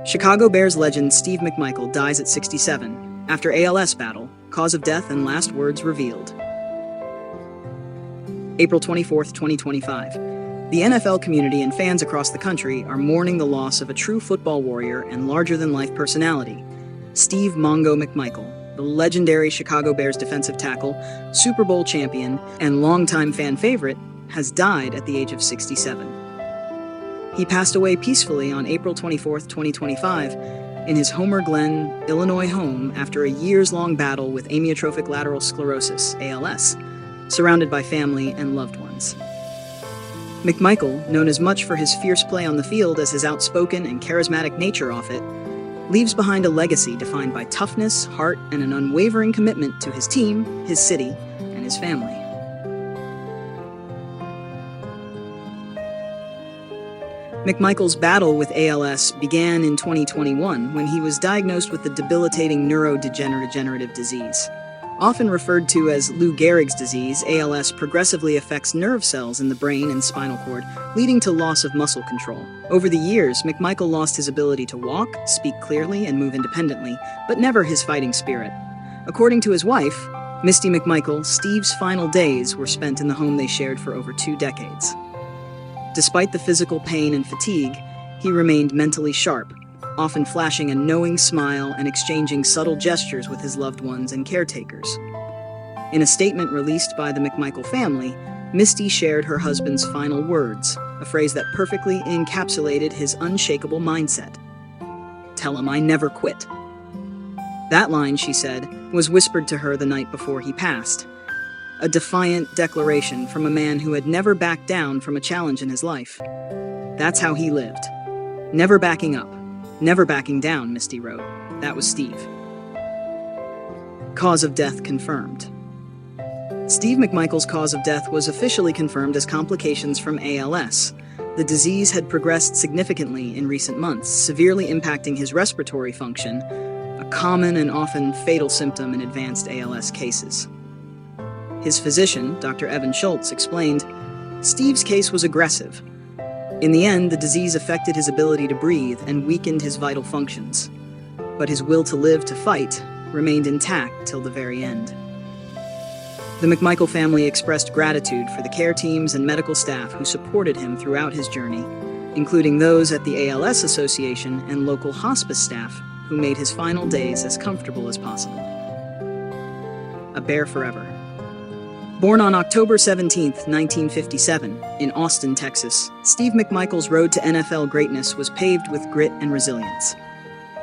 Chicago Bears legend Steve McMichael dies at 67 after ALS battle, cause of death and last words revealed. April 24, 2025. The NFL community and fans across the country are mourning the loss of a true football warrior and larger-than-life personality, Steve Mongo McMichael, the legendary Chicago Bears defensive tackle, Super Bowl champion, and longtime fan favorite, has died at the age of 67. He passed away peacefully on April 24, 2025, in his Homer Glen, Illinois home after a years-long battle with amyotrophic lateral sclerosis, ALS, surrounded by family and loved ones. McMichael, known as much for his fierce play on the field as his outspoken and charismatic nature off it, leaves behind a legacy defined by toughness, heart, and an unwavering commitment to his team, his city, and his family. McMichael's battle with ALS began in 2021 when he was diagnosed with the debilitating neurodegenerative disease. Often referred to as Lou Gehrig's disease, ALS progressively affects nerve cells in the brain and spinal cord, leading to loss of muscle control. Over the years, McMichael lost his ability to walk, speak clearly, and move independently, but never his fighting spirit. According to his wife, Misty McMichael, Steve's final days were spent in the home they shared for over 2 decades. Despite the physical pain and fatigue, he remained mentally sharp, often flashing a knowing smile and exchanging subtle gestures with his loved ones and caretakers. In a statement released by the McMichael family, Misty shared her husband's final words, a phrase that perfectly encapsulated his unshakable mindset. "Tell him I never quit." That line, she said, was whispered to her the night before he passed, a defiant declaration from a man who had never backed down from a challenge in his life. That's how he lived. Never backing up. Never backing down, Misty wrote. That was Steve. Cause of death confirmed. Steve McMichael's cause of death was officially confirmed as complications from ALS. The disease had progressed significantly in recent months, severely impacting his respiratory function, a common and often fatal symptom in advanced ALS cases. His physician, Dr. Evan Schultz, explained, "Steve's case was aggressive. In the end, the disease affected his ability to breathe and weakened his vital functions. But his will to live, to fight, remained intact till the very end." The McMichael family expressed gratitude for the care teams and medical staff who supported him throughout his journey, including those at the ALS Association and local hospice staff who made his final days as comfortable as possible. A Bear Forever. Born on October 17, 1957, in Austin, Texas, Steve McMichael's road to NFL greatness was paved with grit and resilience.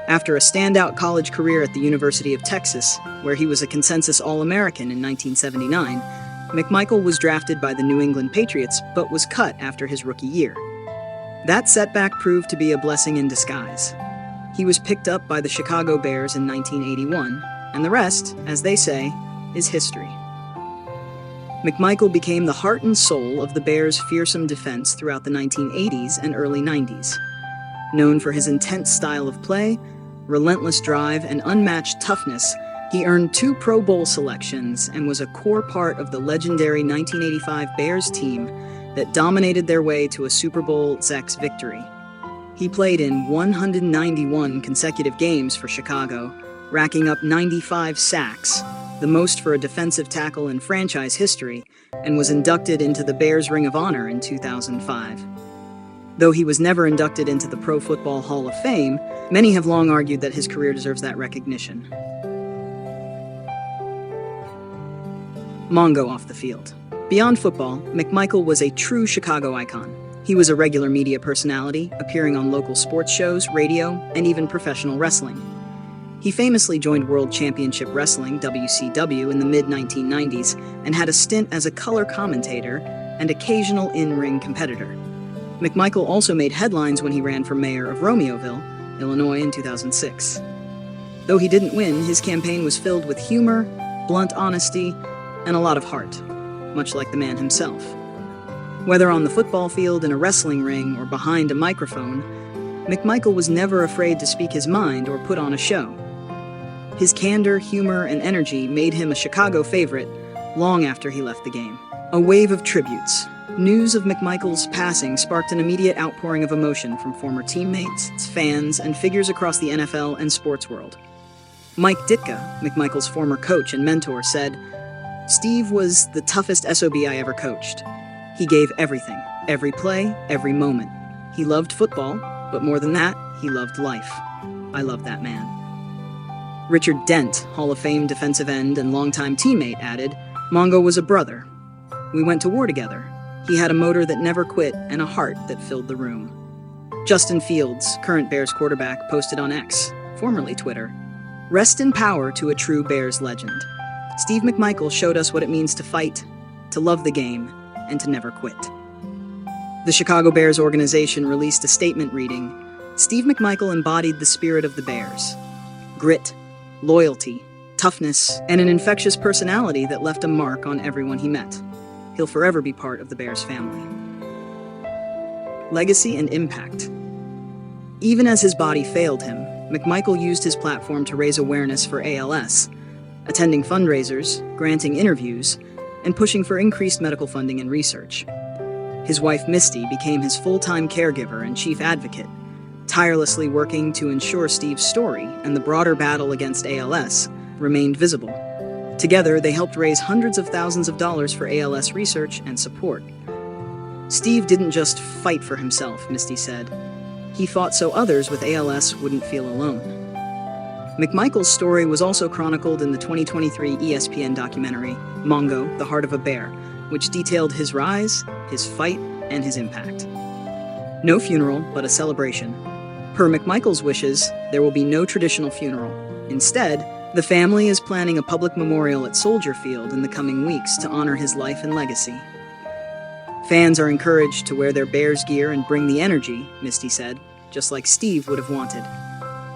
After a standout college career at the University of Texas, where he was a consensus All-American in 1979, McMichael was drafted by the New England Patriots but was cut after his rookie year. That setback proved to be a blessing in disguise. He was picked up by the Chicago Bears in 1981, and the rest, as they say, is history. McMichael became the heart and soul of the Bears' fearsome defense throughout the 1980s and early 90s. Known for his intense style of play, relentless drive, and unmatched toughness, he earned 2 Pro Bowl selections and was a core part of the legendary 1985 Bears team that dominated their way to a Super Bowl X victory. He played in 191 consecutive games for Chicago, racking up 95 sacks, the most for a defensive tackle in franchise history, and was inducted into the Bears Ring of Honor in 2005. Though he was never inducted into the Pro Football Hall of Fame, many have long argued that his career deserves that recognition. Mongo off the field. Beyond football, McMichael was a true Chicago icon. He was a regular media personality, appearing on local sports shows, radio, and even professional wrestling. He famously joined World Championship Wrestling, WCW, in the mid-1990s and had a stint as a color commentator and occasional in-ring competitor. McMichael also made headlines when he ran for mayor of Romeoville, Illinois in 2006. Though he didn't win, his campaign was filled with humor, blunt honesty, and a lot of heart, much like the man himself. Whether on the football field, in a wrestling ring, or behind a microphone, McMichael was never afraid to speak his mind or put on a show. His candor, humor, and energy made him a Chicago favorite long after he left the game. A wave of tributes. News of McMichael's passing sparked an immediate outpouring of emotion from former teammates, fans, and figures across the NFL and sports world. Mike Ditka, McMichael's former coach and mentor, said, "Steve was the toughest SOB I ever coached. He gave everything, every play, every moment. He loved football, but more than that, he loved life. I love that man." Richard Dent, Hall of Fame defensive end and longtime teammate, added, "Mongo was a brother. We went to war together. He had a motor that never quit and a heart that filled the room." Justin Fields, current Bears quarterback, posted on X, formerly Twitter, "Rest in power to a true Bears legend. Steve McMichael showed us what it means to fight, to love the game, and to never quit." The Chicago Bears organization released a statement reading, "Steve McMichael embodied the spirit of the Bears. Grit, loyalty, toughness, and an infectious personality that left a mark on everyone he met. He'll forever be part of the Bears family." Legacy and impact. Even as his body failed him, McMichael used his platform to raise awareness for ALS, attending fundraisers, granting interviews, and pushing for increased medical funding and research. His wife Misty became his full-time caregiver and chief advocate, tirelessly working to ensure Steve's story and the broader battle against ALS remained visible. Together, they helped raise hundreds of thousands of dollars for ALS research and support. "Steve didn't just fight for himself," Misty said. "He fought so others with ALS wouldn't feel alone." McMichael's story was also chronicled in the 2023 ESPN documentary, Mongo, The Heart of a Bear, which detailed his rise, his fight, and his impact. No funeral, but a celebration. Per McMichael's wishes, there will be no traditional funeral. Instead, the family is planning a public memorial at Soldier Field in the coming weeks to honor his life and legacy. "Fans are encouraged to wear their Bears gear and bring the energy," Misty said, "just like Steve would have wanted.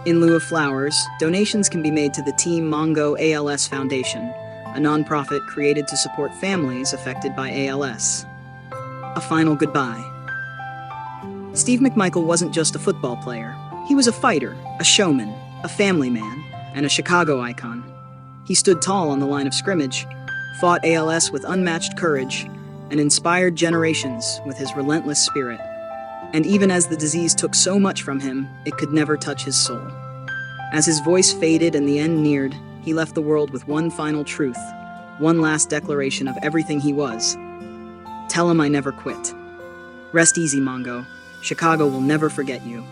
In lieu of flowers, donations can be made to the Team Mongo ALS Foundation, a nonprofit created to support families affected by ALS." A final goodbye. Steve McMichael wasn't just a football player. He was a fighter, a showman, a family man, and a Chicago icon. He stood tall on the line of scrimmage, fought ALS with unmatched courage, and inspired generations with his relentless spirit. And even as the disease took so much from him, it could never touch his soul. As his voice faded and the end neared, he left the world with one final truth, one last declaration of everything he was. "Tell him I never quit. Rest easy, Mongo. Chicago will never forget you."